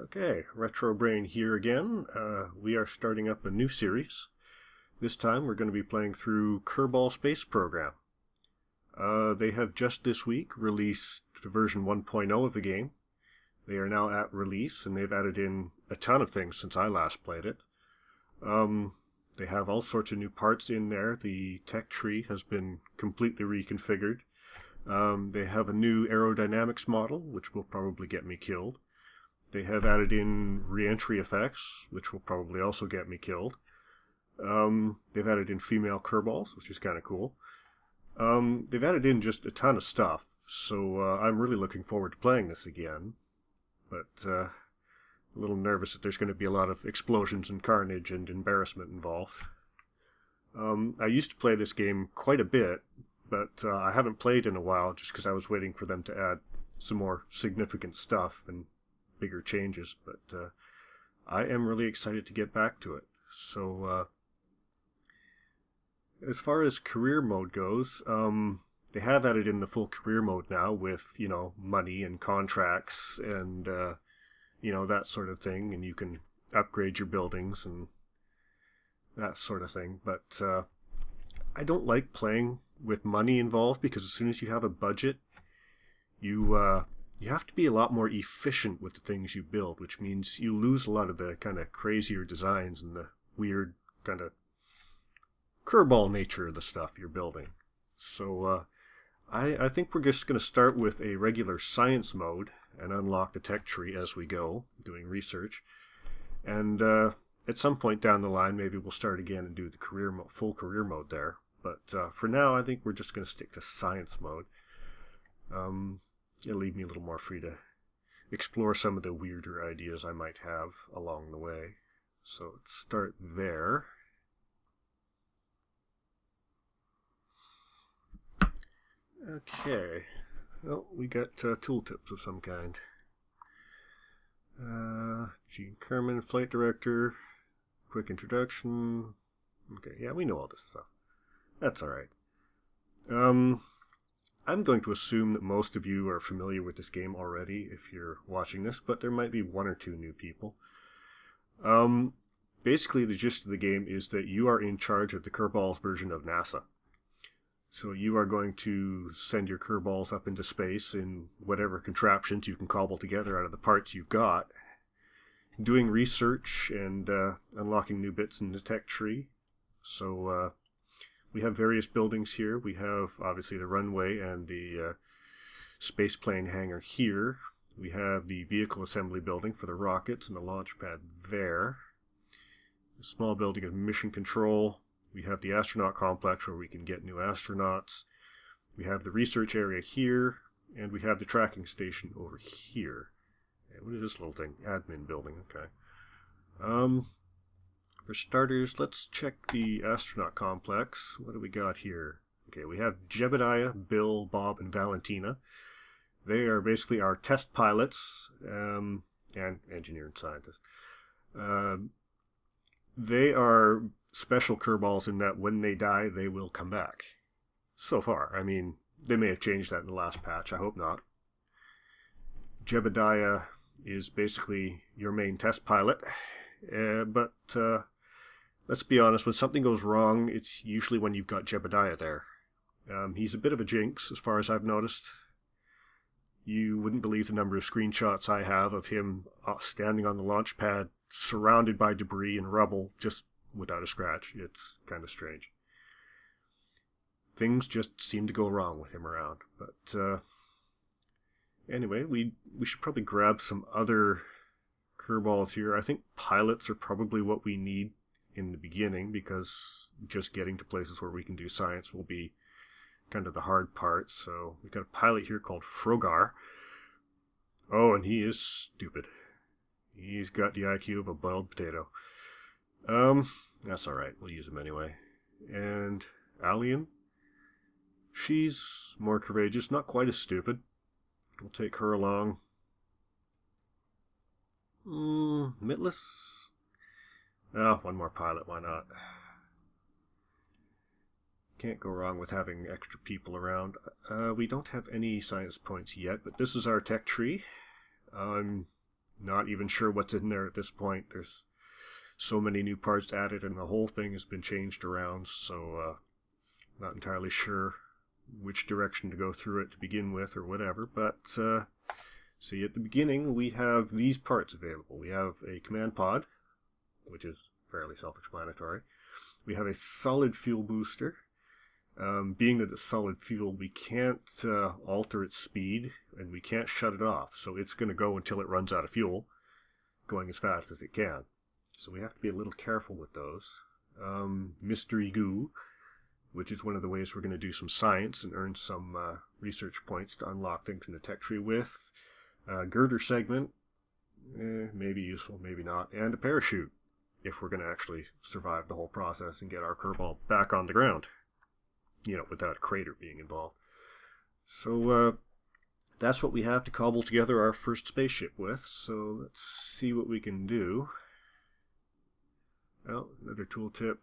Okay, RetroBrain here again. We are starting up a new series. This time we're going to be playing through Kerbal Space Program. They have just this week released version 1.0 of the game. They are now at release, and they've added in a ton of things since I last played it. They have all sorts of new parts in there. The tech tree has been completely reconfigured. They have a new aerodynamics model, which will probably get me killed. They have added in re-entry effects, which will probably also get me killed. They've added in female Kerbals, which is kind of cool. They've added in just a ton of stuff, so I'm really looking forward to playing this again. But a little nervous that there's going to be a lot of explosions and carnage and embarrassment involved. I used to play this game quite a bit, but I haven't played in a while just because I was waiting for them to add some more significant stuff and bigger changes, but I am really excited to get back to it. So as far as career mode goes, they have added in the full career mode now with, money and contracts and, that sort of thing, and you can upgrade your buildings and that sort of thing. But I don't like playing with money involved because as soon as you have a budget, you have to be a lot more efficient with the things you build, which means you lose a lot of the kind of crazier designs and the weird kind of curveball nature of the stuff you're building. So I think we're just going to start with a regular science mode and unlock the tech tree as we go, doing research. And at some point down the line, maybe we'll start again and do the full career mode there. But for now, I think we're just going to stick to science mode. It'll leave me a little more free to explore some of the weirder ideas I might have along the way. So let's start there. Okay. Well, we got tooltips of some kind. Gene Kerman, Flight Director, quick introduction. Okay, yeah, we know all this stuff. That's alright. I'm going to assume that most of you are familiar with this game already if you're watching this, but there might be one or two new people. Basically, the gist of the game is that you are in charge of the Kerbals version of NASA. So you are going to send your Kerbals up into space in whatever contraptions you can cobble together out of the parts you've got, doing research and unlocking new bits in the tech tree. So we have various buildings here. We have, obviously, the runway and the spaceplane hangar here. We have the vehicle assembly building for the rockets and the launch pad there. A small building of mission control. We have the astronaut complex where we can get new astronauts. We have the research area here. And we have the tracking station over here. And what is this little thing? Admin building, okay. For starters, let's check the astronaut complex. What do we got here? Okay, we have Jebediah, Bill, Bob, and Valentina. They are basically our test pilots and engineer and scientist. They are special Kerbals in that when they die, they will come back. So far. I mean, they may have changed that in the last patch. I hope not. Jebediah is basically your main test pilot. But let's be honest, when something goes wrong, it's usually when you've got Jebediah there. He's a bit of a jinx, as far as I've noticed. You wouldn't believe the number of screenshots I have of him standing on the launch pad, surrounded by debris and rubble, just without a scratch. It's kind of strange. Things just seem to go wrong with him around. But anyway, we should probably grab some other Kerbals here. I think pilots are probably what we need in the beginning, because just getting to places where we can do science will be kind of the hard part. So we've got a pilot here called Frogar. Oh, and he is stupid. He's got the IQ of a boiled potato. That's alright. We'll use him anyway. And Alien. She's more courageous, not quite as stupid. We'll take her along. Mitless? One more pilot, why not? Can't go wrong with having extra people around. We don't have any science points yet, but this is our tech tree. Not even sure what's in there at this point. There's so many new parts added and the whole thing has been changed around, so not entirely sure which direction to go through it to begin with or whatever. But see, at the beginning we have these parts available. We have a command pod, which is fairly self-explanatory. We have a solid fuel booster. Being that it's solid fuel, we can't alter its speed, and we can't shut it off, so it's going to go until it runs out of fuel, going as fast as it can. So we have to be a little careful with those. Mystery goo, which is one of the ways we're going to do some science and earn some research points to unlock things in the tech tree with. Girder segment, maybe useful, maybe not. And a parachute, if we're going to actually survive the whole process and get our Kerbal back on the ground. You know, without a crater being involved. So that's what we have to cobble together our first spaceship with. So let's see what we can do. Oh, another tooltip.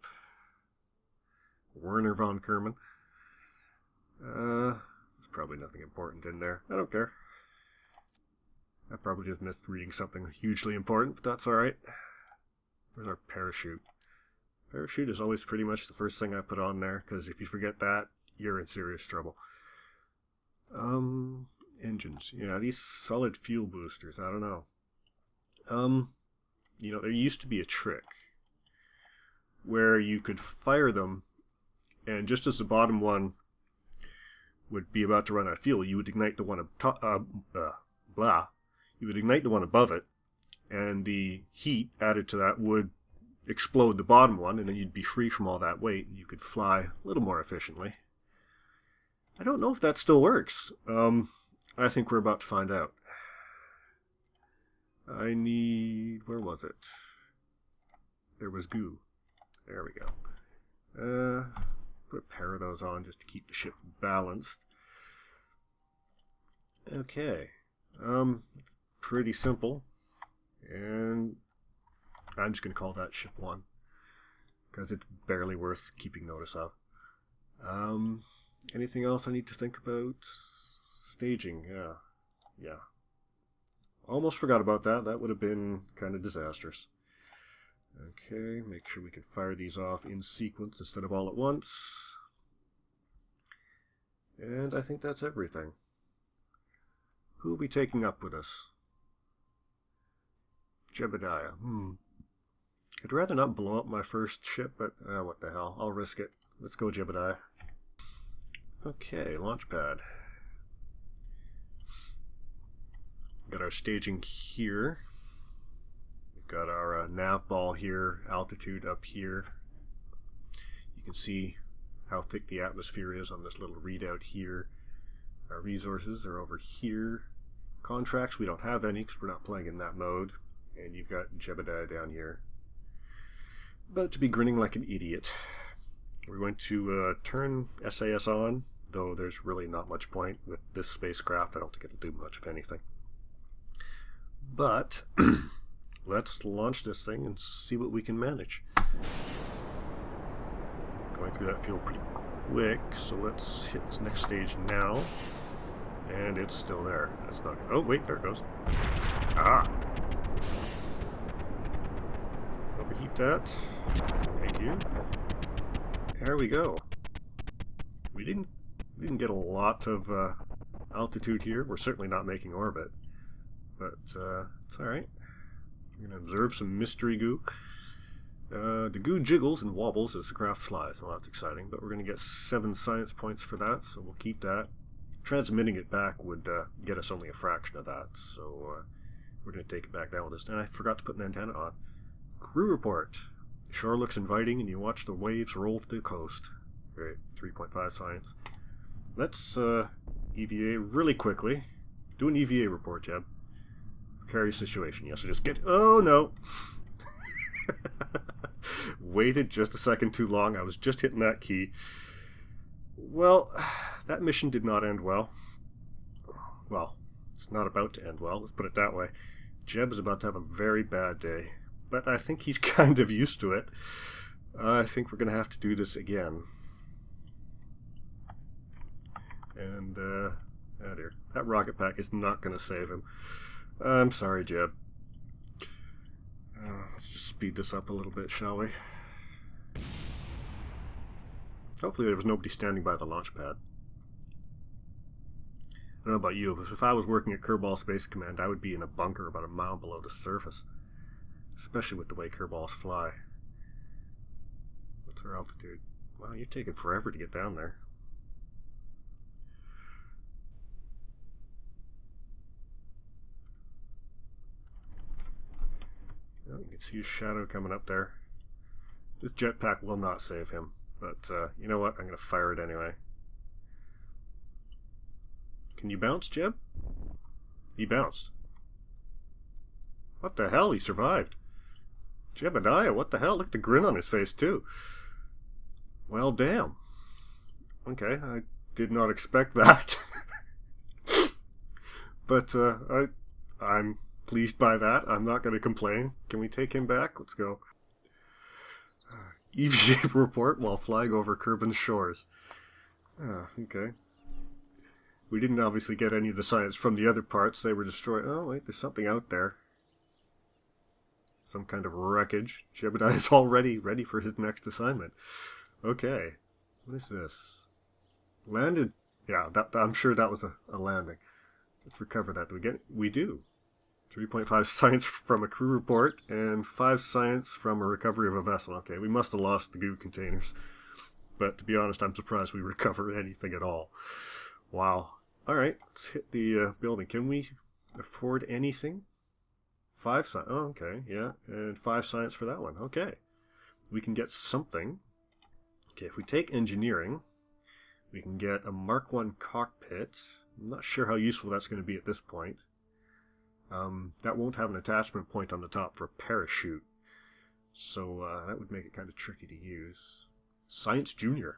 Werner von Kerman. There's probably nothing important in there. I don't care. I probably just missed reading something hugely important, but that's alright. Where's our parachute? Parachute is always pretty much the first thing I put on there, because if you forget that, you're in serious trouble. Engines. Yeah, these solid fuel boosters, I don't know. You know, there used to be a trick where you could fire them, and just as the bottom one would be about to run out of fuel, you would ignite the one you would ignite the one above it, and the heat added to that would explode the bottom one, and then you'd be free from all that weight, and you could fly a little more efficiently. I don't know if that still works. I think we're about to find out. I need... where was it? There was goo. There we go. Put a pair of those on just to keep the ship balanced. Okay. It's pretty simple. And I'm just going to call that Ship 1, because it's barely worth keeping notice of. Anything else I need to think about? Staging, yeah. Almost forgot about that. That would have been kind of disastrous. Okay, make sure we can fire these off in sequence instead of all at once. And I think that's everything. Who will be taking up with us? Jebediah. I'd rather not blow up my first ship, but what the hell. I'll risk it. Let's go, Jebediah. Okay, launch pad. Got our staging here. We've got our nav ball here, altitude up here. You can see how thick the atmosphere is on this little readout here. Our resources are over here. Contracts, we don't have any because we're not playing in that mode. And you've got Jebediah down here. About to be grinning like an idiot. We're going to turn SAS on, though there's really not much point with this spacecraft. I don't think it'll do much of anything. But let's launch this thing and see what we can manage. Going through that fuel pretty quick, so let's hit this next stage now. And it's still there. That's not... oh, wait, there it goes. Ah! Overheat that. Thank you. There we go. We didn't get a lot of altitude here. We're certainly not making orbit. But it's alright. We're going to observe some mystery goo. The goo jiggles and wobbles as the craft flies. Well, that's exciting, but we're going to get 7 science points for that, so we'll keep that. Transmitting it back would get us only a fraction of that, so we're going to take it back down with us. And I forgot to put an antenna on. Crew report. The shore looks inviting, and you watch the waves roll to the coast. Great, 3.5 science. Let's EVA really quickly. Do an EVA report, Jeb. Precarious situation. Yes, I just get... oh, no! Waited just a second too long. I was just hitting that key. Well, that mission did not end well. Well, it's not about to end well, let's put it that way. Jeb is about to have a very bad day, but I think he's kind of used to it. I think we're going to have to do this again. And, oh dear, that rocket pack is not going to save him. I'm sorry, Jeb. Let's just speed this up a little bit, shall we? Hopefully there was nobody standing by the launch pad. I don't know about you, but if I was working at Kerbal Space Command, I would be in a bunker about a mile below the surface. Especially with the way Kerbals fly. What's our altitude? Wow, you're taking forever to get down there. Well, you can see his shadow coming up there. This jetpack will not save him, but you know what? I'm going to fire it anyway. Can you bounce, Jeb? He bounced. What the hell? He survived. Jebediah, what the hell? Look at the grin on his face, too. Well, damn. Okay, I did not expect that. But I'm pleased by that. I'm not going to complain. Can we take him back? Let's go. EVA report while flying over Kerbal shores. Okay. We didn't obviously get any of the science from the other parts. They were destroyed. Oh, wait, there's something out there. Some kind of wreckage. Jebediah is already ready for his next assignment. Okay. What is this? Landed? Yeah, I'm sure that was a landing. Let's recover that. Do we get it? We do. 3.5 science from a crew report and 5 science from a recovery of a vessel. Okay, we must have lost the goo containers. But to be honest, I'm surprised we recovered anything at all. Wow. Alright, let's hit the building. Can we afford anything? 5 science. Oh, okay, yeah. And 5 science for that one. Okay. We can get something. Okay, if we take engineering, we can get a Mark 1 cockpit. I'm not sure how useful that's going to be at this point. That won't have an attachment point on the top for a parachute. So that would make it kind of tricky to use. Science Junior.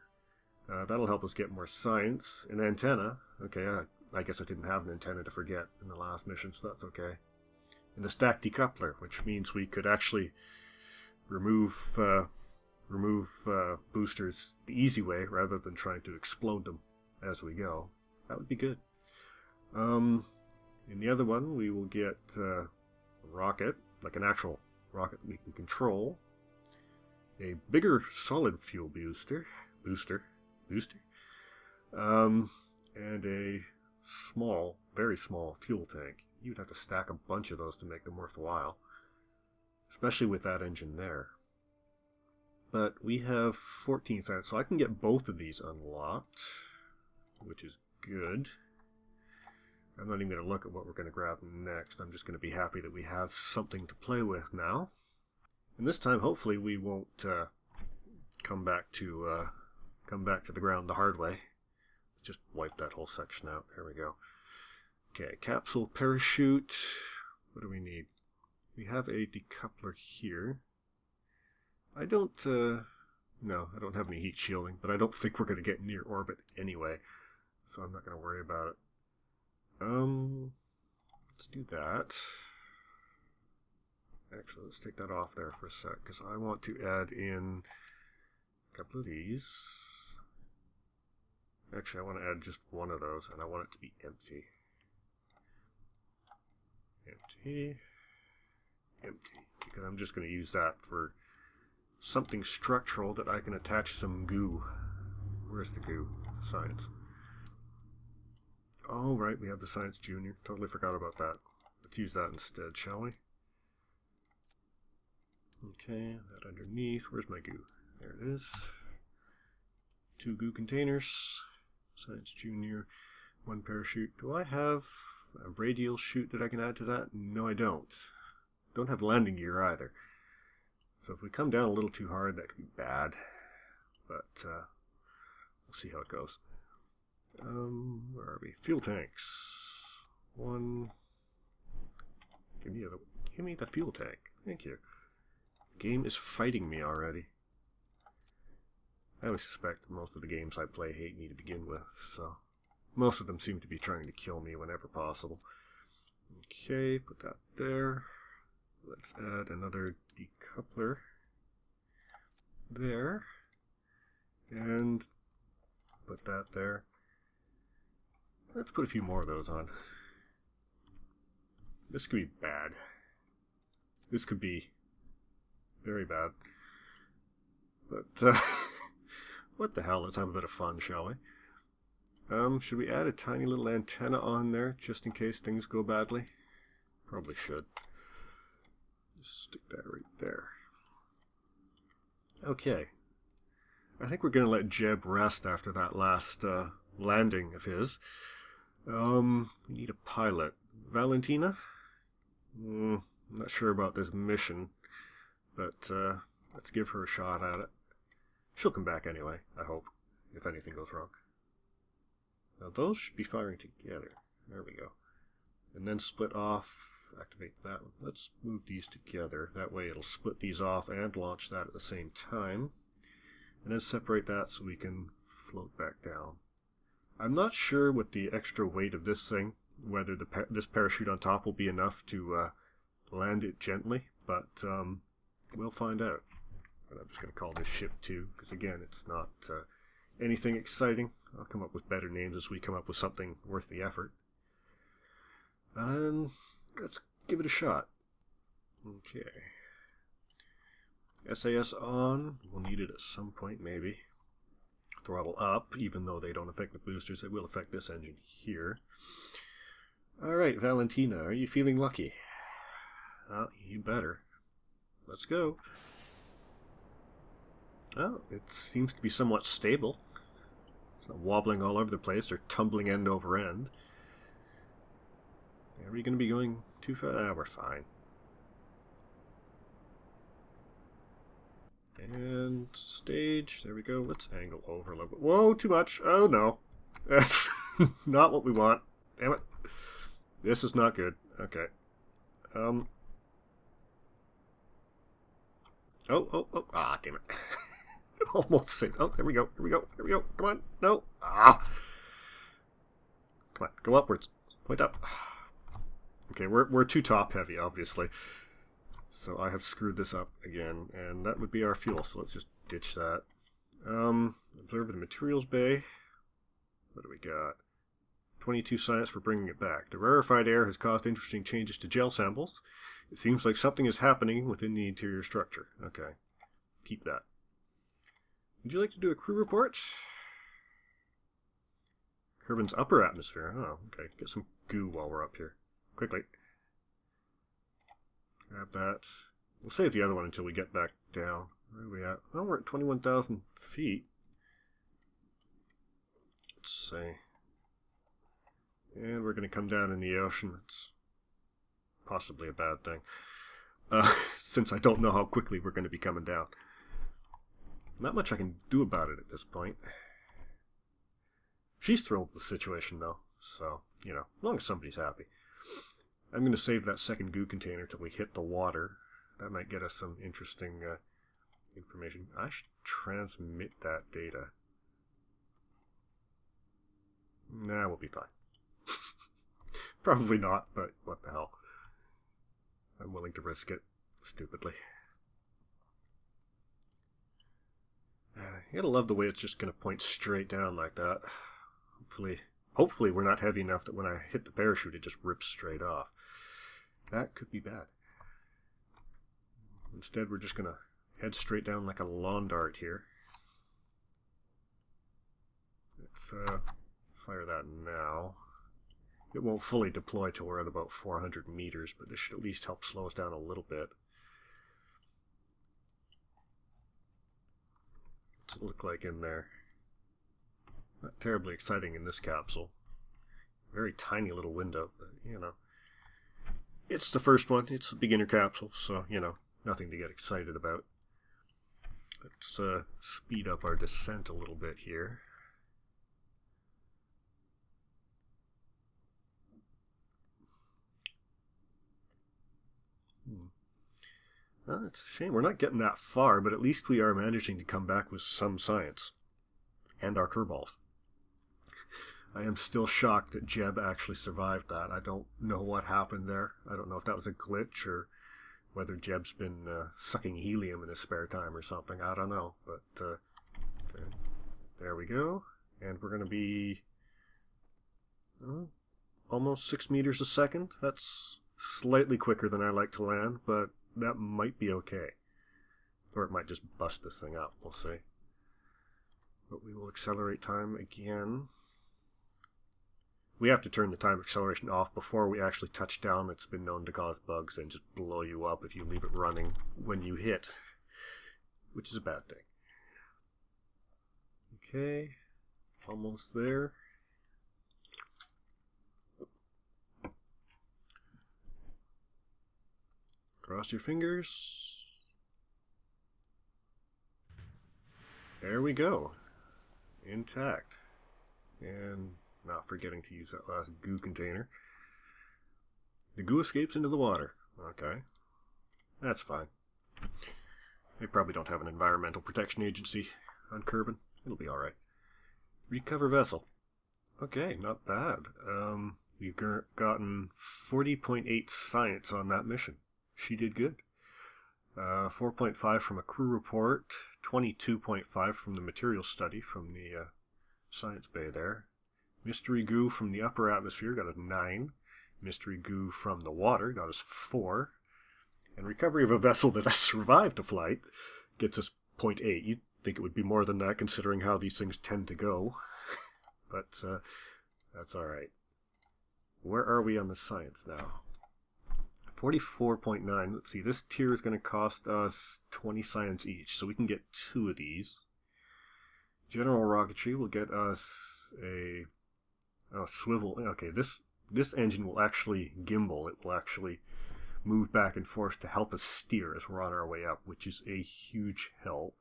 That'll help us get more science. An antenna. Okay, I guess I didn't have an antenna to forget in the last mission, so that's okay. And a stack decoupler, which means we could actually remove boosters the easy way rather than trying to explode them as we go. That would be good. In the other one, we will get a rocket, like an actual rocket we can control. A bigger solid fuel booster. And a small, very small fuel tank. You'd have to stack a bunch of those to make them worthwhile. Especially with that engine there. But we have 14 science, so I can get both of these unlocked, which is good. I'm not even going to look at what we're going to grab next. I'm just going to be happy that we have something to play with now. And this time, hopefully, we won't come back to the ground the hard way. Let's just wipe that whole section out. There we go. Okay, capsule parachute. What do we need? We have a decoupler here. I don't have any heat shielding, but I don't think we're going to get near orbit anyway, so I'm not going to worry about it. Let's do that. Actually, let's take that off there for a sec, because I want to add in a couple of these. Actually, I want to add just one of those, and I want it to be empty. Empty, because I'm just going to use that for something structural that I can attach some goo. Where's the goo? Science. Oh, right, we have the Science Junior. Totally forgot about that. Let's use that instead, shall we? Okay, that underneath. Where's my goo? There it is. 2 goo containers. Science Junior. 1 parachute. Do I have a radial chute that I can add to that? No, I don't. Don't have landing gear either. So if we come down a little too hard, that could be bad. But we'll see how it goes. Where are we? Fuel tanks. 1. Give me the fuel tank. Thank you. Game is fighting me already. I always suspect that most of the games I play hate me to begin with, so most of them seem to be trying to kill me whenever possible. Okay, put that there. Let's add another decoupler there. And put that there. Let's put a few more of those on. This could be bad. This could be Very bad. But, what the hell? Let's have a bit of fun, shall we? Should we add a tiny little antenna on there, just in case things go badly? Probably should. Just stick that right there. Okay. I think we're going to let Jeb rest after that last landing of his. We need a pilot. Valentina? I'm not sure about this mission, but let's give her a shot at it. She'll come back anyway, I hope, if anything goes wrong. Now those should be firing together. There we go. And then split off, activate that one. Let's move these together. That way it'll split these off and launch that at the same time. And then separate that so we can float back down. I'm not sure with the extra weight of this thing, whether this parachute on top will be enough to land it gently, but we'll find out. And I'm just going to call this Ship 2, because again, it's not anything exciting. I'll come up with better names as we come up with something worth the effort. And let's give it a shot. Okay. SAS on. We'll need it at some point, maybe. Throttle up, even though they don't affect the boosters, they will affect this engine here. Alright, Valentina, are you feeling lucky? Well, you better. Let's go. Well, it seems to be somewhat stable. It's not wobbling all over the place or tumbling end over end. Are we going to be going too fast? We're fine. And stage. There we go. Let's angle over a little bit. Whoa, too much. Oh, no. That's not what we want. Damn it. This is not good. Okay. Oh. Ah, damn it. Almost safe. Oh, there we go. Here we go. Come on. No. Ah. Come on. Go upwards. Point up. Okay, we're too top heavy, obviously. So I have screwed this up again, and that would be our fuel. So let's just ditch that. Observe the materials bay. What do we got? 22 science for bringing it back. The rarefied air has caused interesting changes to gel samples. It seems like something is happening within the interior structure. Okay. Keep that. Would you like to do a crew report? Kerbin's upper atmosphere. Oh, okay. Get some goo while we're up here. Quickly. Grab that. We'll save the other one until we get back down. Where are we at? Oh, we're at 21,000 feet. Let's see. And we're going to come down in the ocean. It's possibly a bad thing. Since I don't know how quickly we're going to be coming down. Not much I can do about it at this point. She's thrilled with the situation, though. So, you know, as long as somebody's happy. I'm going to save that second goo container till we hit the water. That might get us some interesting information. I should transmit that data. Nah, we'll be fine. Probably not, but what the hell. I'm willing to risk it, stupidly. You gotta love the way it's just going to point straight down like that. Hopefully we're not heavy enough that when I hit the parachute it just rips straight off. That could be bad. Instead we're just going to head straight down like a lawn dart here. Let's fire that now. It won't fully deploy till we're at about 400 meters, but this should at least help slow us down a little bit. What's it look like in there? Not terribly exciting in this capsule. Very tiny little window, but, you know. It's the first one. It's a beginner capsule, so, you know, nothing to get excited about. Let's speed up our descent a little bit here. Well, it's a shame. We're not getting that far, but at least we are managing to come back with some science. And our Kerballs. I am still shocked that Jeb actually survived that. I don't know what happened there. I don't know if that was a glitch or whether Jeb's been sucking helium in his spare time or something. I don't know. But okay. There we go. And we're going to be almost 6 meters a second. That's slightly quicker than I like to land, but that might be okay. Or it might just bust this thing up, we'll see. But we will accelerate time again. We have to turn the time acceleration off before we actually touch down. It's been known to cause bugs and just blow you up if you leave it running when you hit, which is a bad thing. Okay, almost there. Cross your fingers. There we go. Intact. And not forgetting to use that last goo container. The goo escapes into the water. Okay. That's fine. They probably don't have an environmental protection agency on Kerbin. It'll be alright. Recover vessel. Okay, not bad. We've gotten 40.8 science on that mission. She did good. 4.5 from a crew report, 22.5 from the material study from the science bay there. Mystery goo from the upper atmosphere got us 9. Mystery goo from the water got us 4. And recovery of a vessel that has survived a flight gets us 0.8. You'd think it would be more than that considering how these things tend to go. But that's alright. Where are we on the science now? 44.9. Let's see, this tier is going to cost us 20 science each, so we can get 2 of these. General rocketry will get us a swivel. Okay, this engine will actually gimbal. It will actually move back and forth to help us steer as we're on our way up, which is a huge help.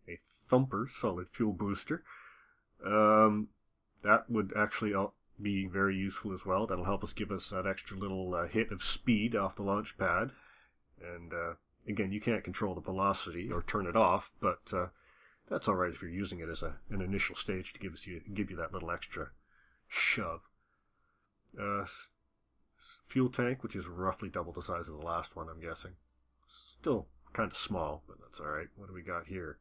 A thumper solid fuel booster. That would actually be very useful as well. That'll help us give us that extra little hit of speed off the launch pad. And again, you can't control the velocity or turn it off, but that's alright if you're using it as an initial stage to give you that little extra shove. Fuel tank, which is roughly double the size of the last one, I'm guessing. Still kind of small, but that's alright. What do we got here?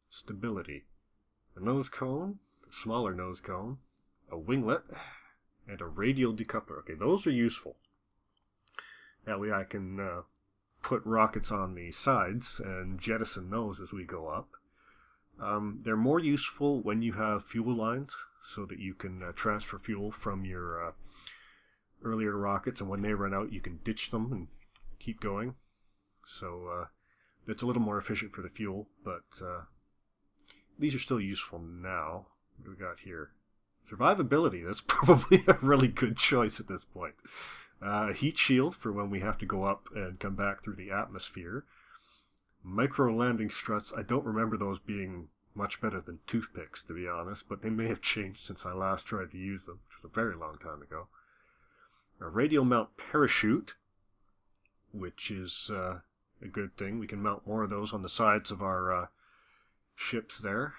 Stability. A nose cone, a smaller nose cone, a winglet, and a radial decoupler. Okay, those are useful. That way I can put rockets on the sides and jettison those as we go up. They're more useful when you have fuel lines, so that you can transfer fuel from your earlier rockets, and when they run out you can ditch them and keep going. So it's a little more efficient for the fuel, but these are still useful now. What do we got here? Survivability, that's probably a really good choice at this point. Heat shield for when we have to go up and come back through the atmosphere. Micro landing struts, I don't remember those being much better than toothpicks, to be honest, but they may have changed since I last tried to use them, which was a very long time ago. A radial mount parachute, which is a good thing. We can mount more of those on the sides of our ships there,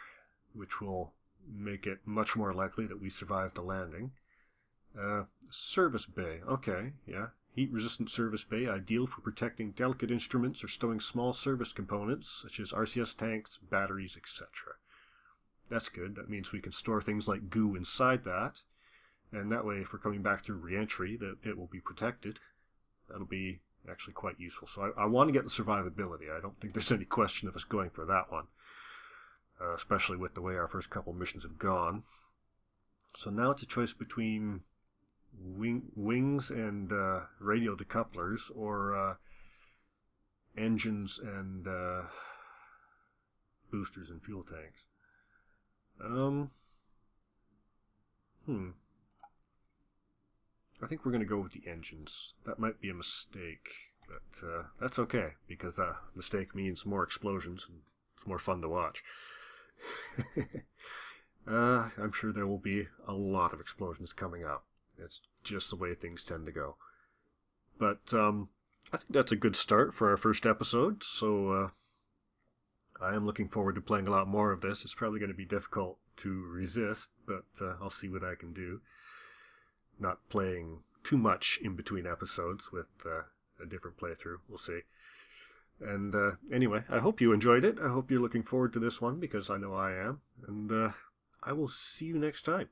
which will make it much more likely that we survive the landing. Service bay. Okay, yeah. Heat-resistant service bay, ideal for protecting delicate instruments or stowing small service components, such as RCS tanks, batteries, etc. That's good. That means we can store things like goo inside that, and that way, if we're coming back through re-entry, that it will be protected. That'll be actually quite useful. So I want to get the survivability. I don't think there's any question of us going for that one. Especially with the way our first couple missions have gone. So now it's a choice between wings and radial decouplers, or engines and boosters and fuel tanks. I think we're going to go with the engines. That might be a mistake, but that's okay, because that mistake means more explosions and it's more fun to watch. I'm sure there will be a lot of explosions coming up. It's just the way things tend to go. But I think that's a good start for our first episode, so I am looking forward to playing a lot more of this. It's probably going to be difficult to resist, but I'll see what I can do. Not playing too much in between episodes with a different playthrough. We'll see. And anyway, I hope you enjoyed it. I hope you're looking forward to this one, because I know I am. And I will see you next time.